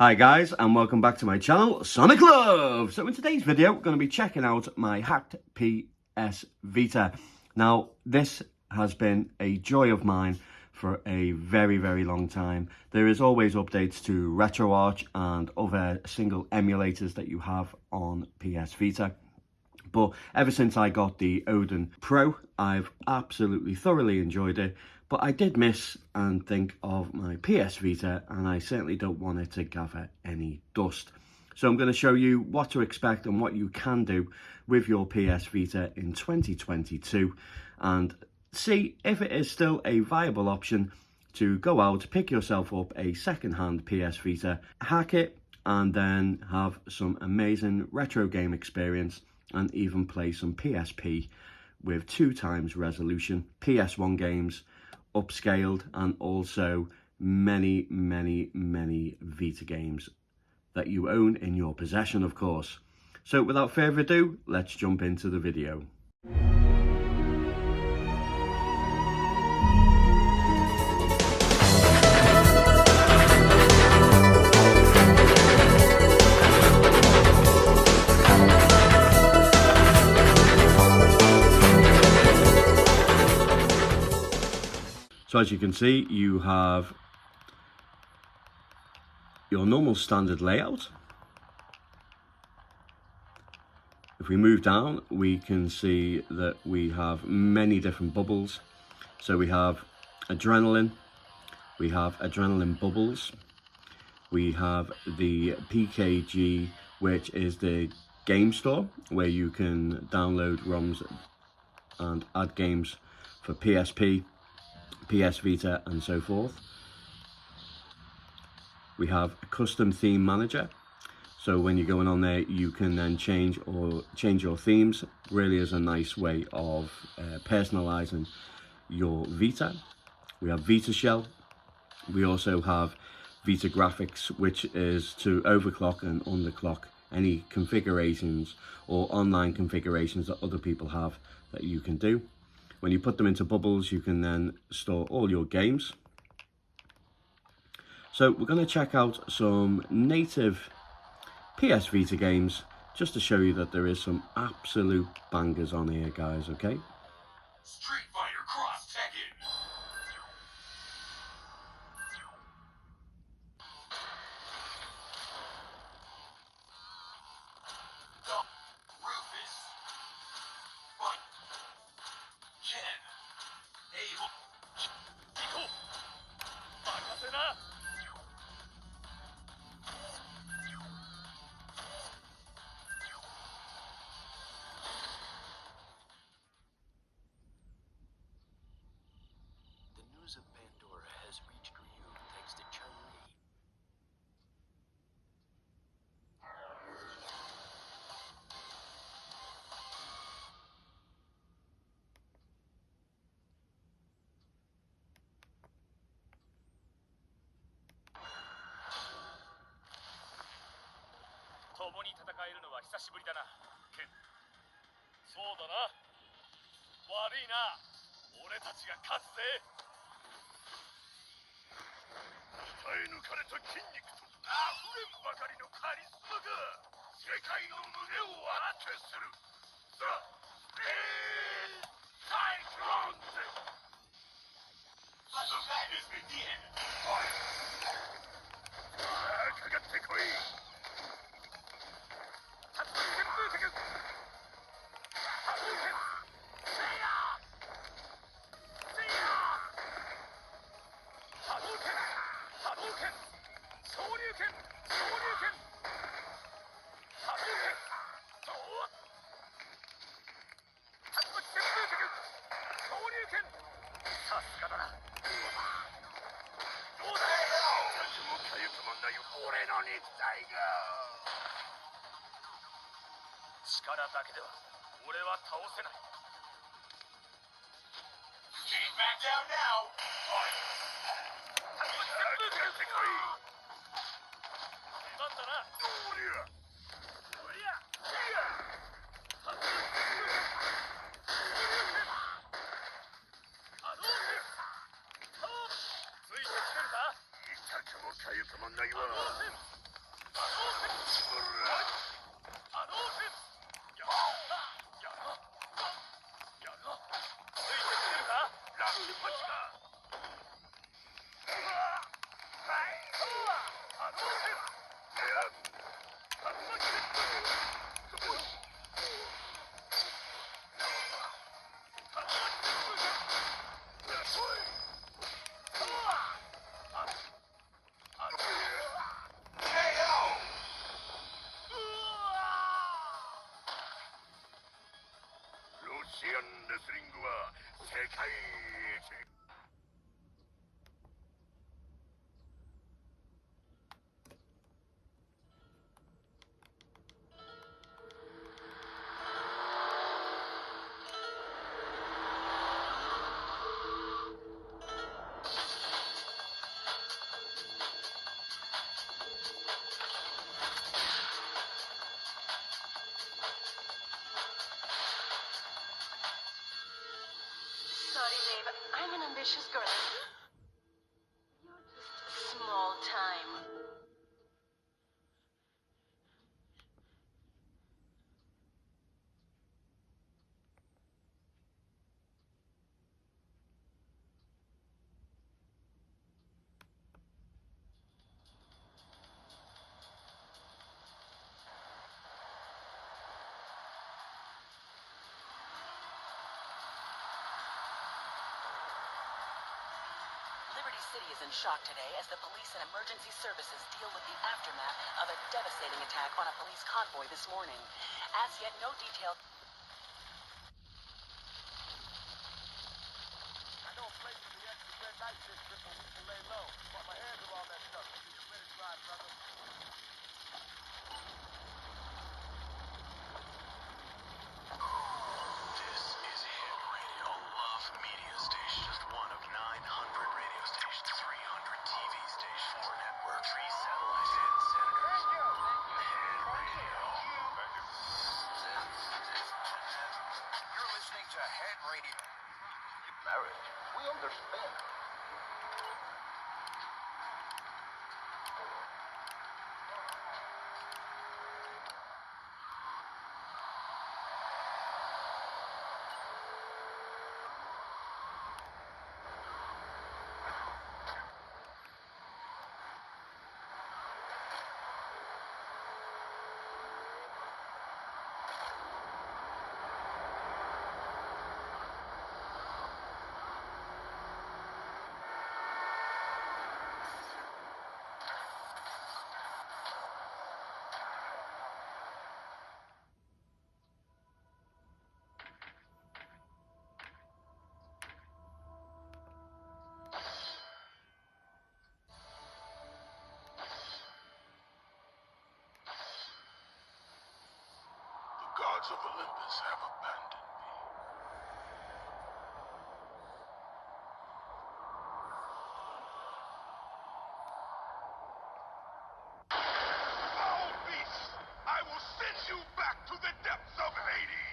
Hi guys, and welcome back to my channel, Sonic Love! So in today's video, we're going to be checking out my hacked PS Vita. Now, this has been a joy of mine for a very long time. There is always updates to Retroarch and other single emulators that you have on PS Vita. But ever since I got the Odin Pro, I've absolutely thoroughly enjoyed it. But I did miss and think of my PS Vita, and I certainly don't want it to gather any dust. So I'm going to show you what to expect and what you can do with your PS Vita in 2022 and see if it is still a viable option to go out, pick yourself up a second-hand PS Vita, hack it, and then have some amazing retro game experience and even play some PSP with 2x resolution, PS1 games, upscaled, and also many Vita games that you own in your possession, of course. So without further ado, let's jump into the video. So as you can see, you have your normal standard layout. If we move down, we can see that we have many different bubbles. So we have adrenaline, we have adrenaline bubbles, we have the PKG, which is the game store where you can download ROMs and add games for PSP, PS Vita and so forth. We have a custom theme manager, so when you're going on there you can then change your themes. Really is a nice way of personalizing your Vita. We have Vita Shell. We also have Vita Graphics, which is to overclock and underclock any configurations or online configurations that other people have that you can do. When you put them into bubbles, you can then store all your games. So we're going to check out some native PS Vita games just to show you that there is some absolute bangers on here, guys, okay? Street Fighter Cross Tekken. Rufus. Fight. Ken. Abel. Iko. Makasena. The news of Pandora has reached Ryu thanks to Chun-Li. Let the madness begin. Can't back down now. Sorry, babe. I'm an ambitious girl. You're just small time. Liberty City is in shock today as the police and emergency services deal with the aftermath of a devastating attack on a police convoy this morning. As yet, no detail. I know a place for the extra red light district where we can lay low. But my hands are all messed up. You just let it ride, brother. This is Hit Radio, a love media station. Just one of 900 radio stations, 300 TV stations, 4 networks, 3 satellites, 10 senators. Hit Radio. You're listening to Head Radio. Marriage. We understand. The gods of Olympus have abandoned me. Foul beast! I will send you back to the depths of Hades!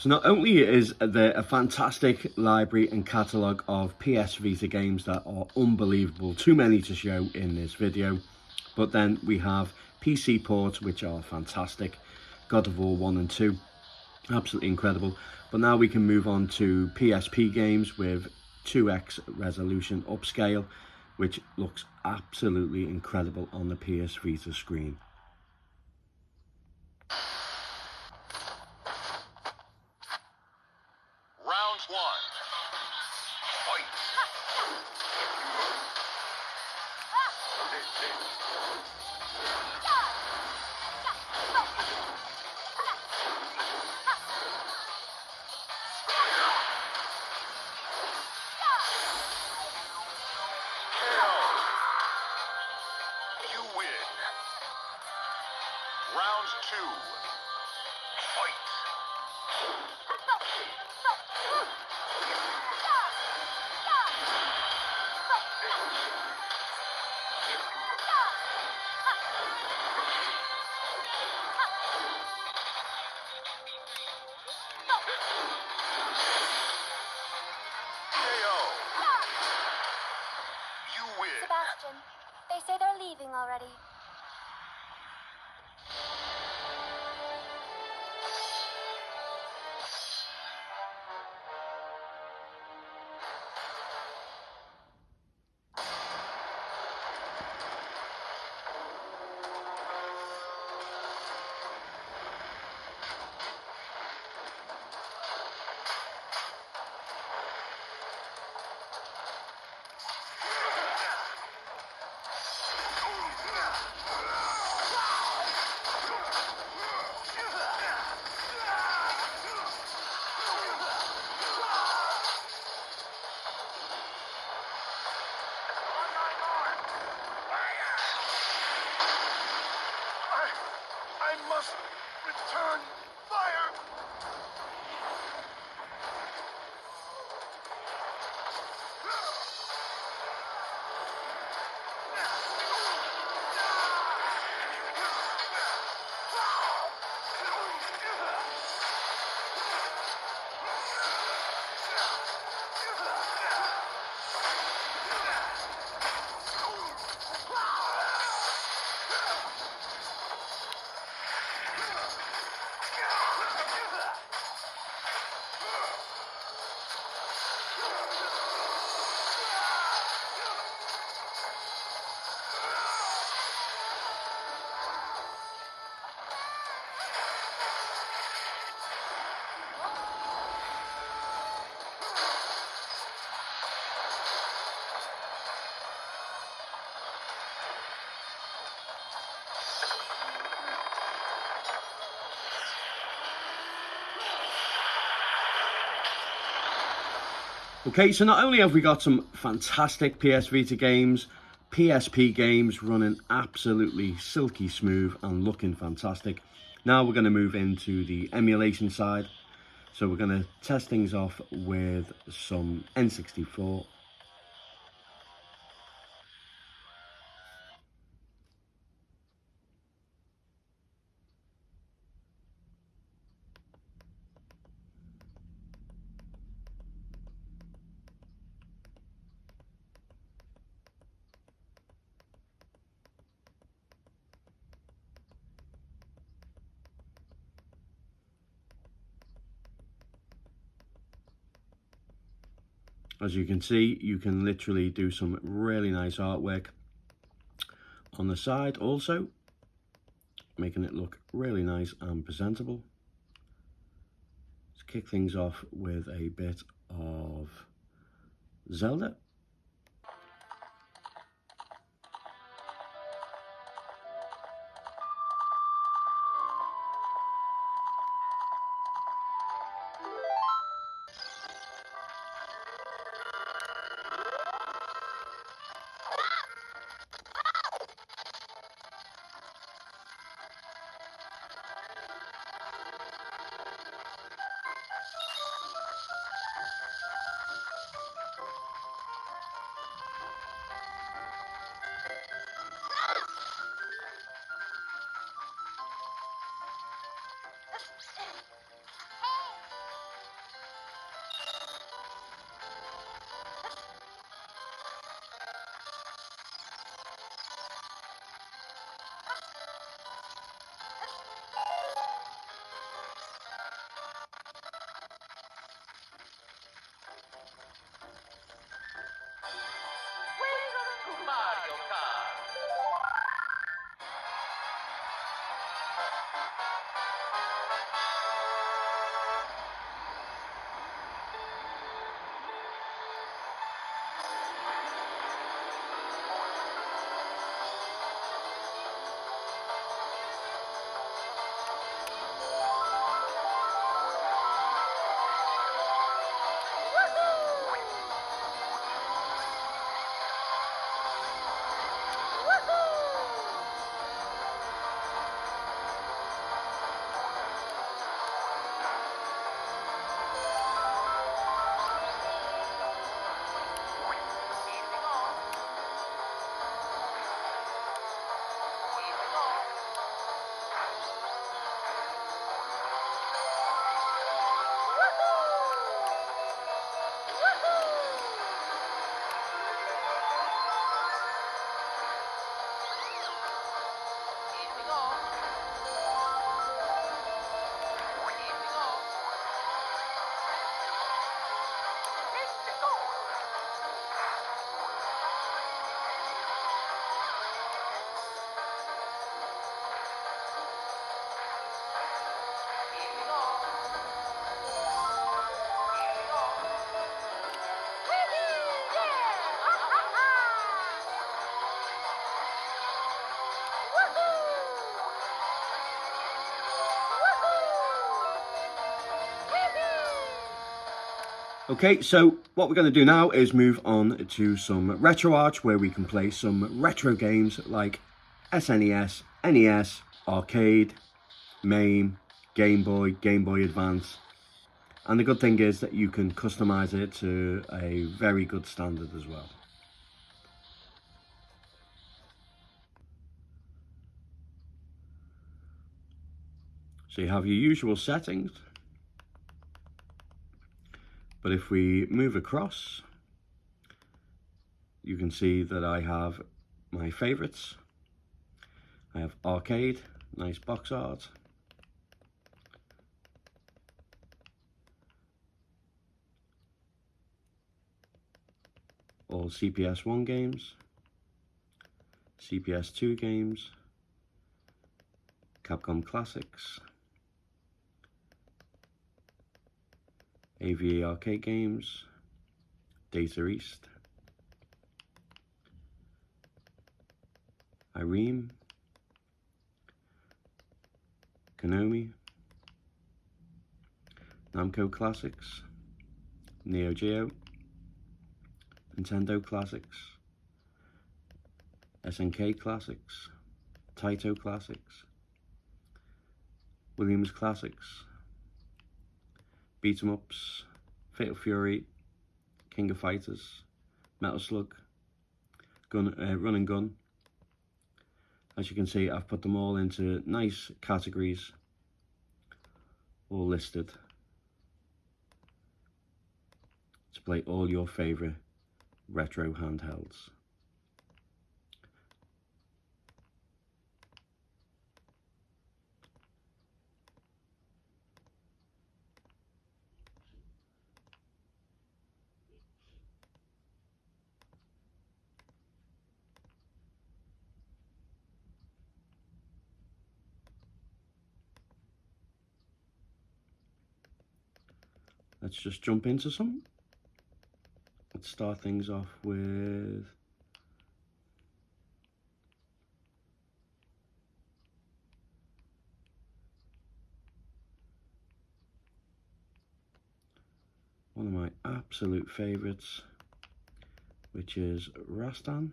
So not only is there a fantastic library and catalogue of PS Vita games that are unbelievable, too many to show in this video, but then we have PC ports which are fantastic. God of War 1 and 2, absolutely incredible. But now we can move on to PSP games with 2x resolution upscale, which looks absolutely incredible on the PS Vita screen. Round one. Fight. You win. Round two. Fight. KO. You win. Sebastian, they say they're leaving already. I must return fire. Okay, so not only have we got some fantastic PS Vita games, PSP games running absolutely silky smooth and looking fantastic. Now we're going to move into the emulation side. So we're going to test things off with some N64. As you can see, you can literally do some really nice artwork on the side also, making it look really nice and presentable. Let's kick things off with a bit of Zelda. Okay, so what we're going to do now is move on to some Retroarch, where we can play some retro games like SNES, NES, Arcade, MAME, Game Boy Advance. And the good thing is that you can customize it to a very good standard as well. So you have your usual settings. But if we move across, you can see that I have my favorites. I have Arcade, nice box art. All CPS1 games, CPS2 games, Capcom Classics, AVA Arcade games, Data East, Ireme, Konami, Namco Classics, Neo Geo, Nintendo Classics, SNK Classics, Taito Classics, Williams Classics, Beat 'em Ups, Fatal Fury, King of Fighters, Metal Slug, Run and Gun. As you can see, I've put them all into nice categories, all listed, to play all your favourite retro handhelds. Let's just jump into some. Let's start things off with one of my absolute favourites, which is Russ I.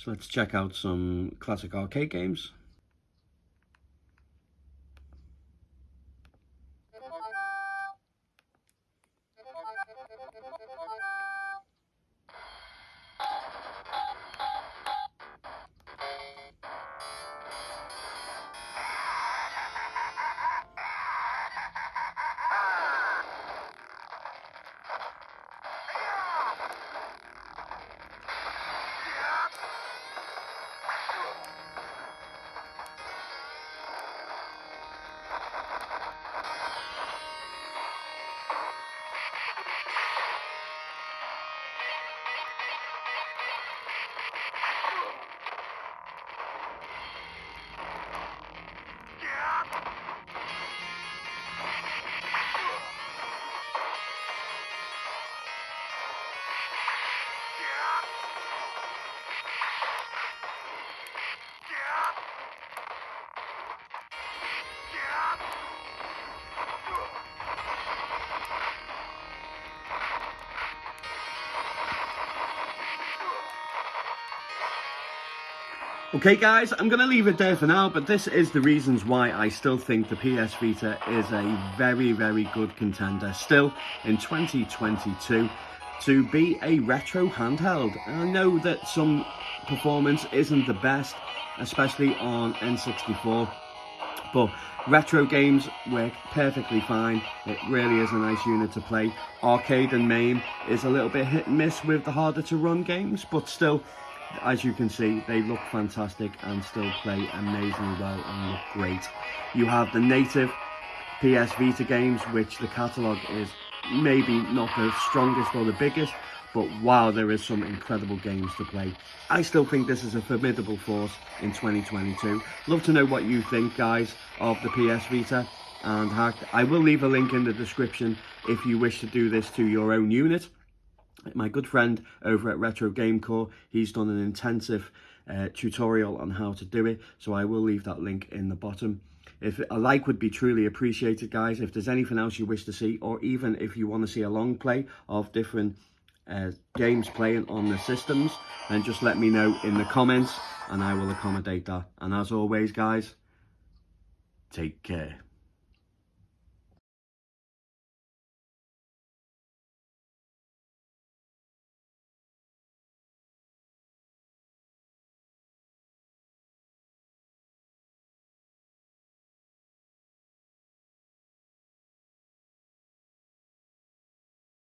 So let's check out some classic arcade games. Okay guys, I'm going to leave it there for now, but this is the reasons why I still think the PS Vita is a very, very good contender still in 2022 to be a retro handheld. And I know that some performance isn't the best, especially on N64, but retro games work perfectly fine. It really is a nice unit to play. Arcade and MAME is a little bit hit and miss with the harder to run games, but still, as you can see, they look fantastic and still play amazingly well and look great. You have the native PS Vita games, which the catalogue is maybe not the strongest or the biggest, but wow, there is some incredible games to play. I still think this is a formidable force in 2022. Love to know what you think, guys, of the PS Vita and Hacked. I will leave a link in the description if you wish to do this to your own unit. My good friend over at Retro Game Core, he's done an intensive tutorial on how to do it, so I will leave that link in the bottom. If a like would be truly appreciated, guys. If there's anything else you wish to see, or even if you want to see a long play of different games playing on the systems, then just let me know in the comments and I will accommodate that. And as always, guys, take care.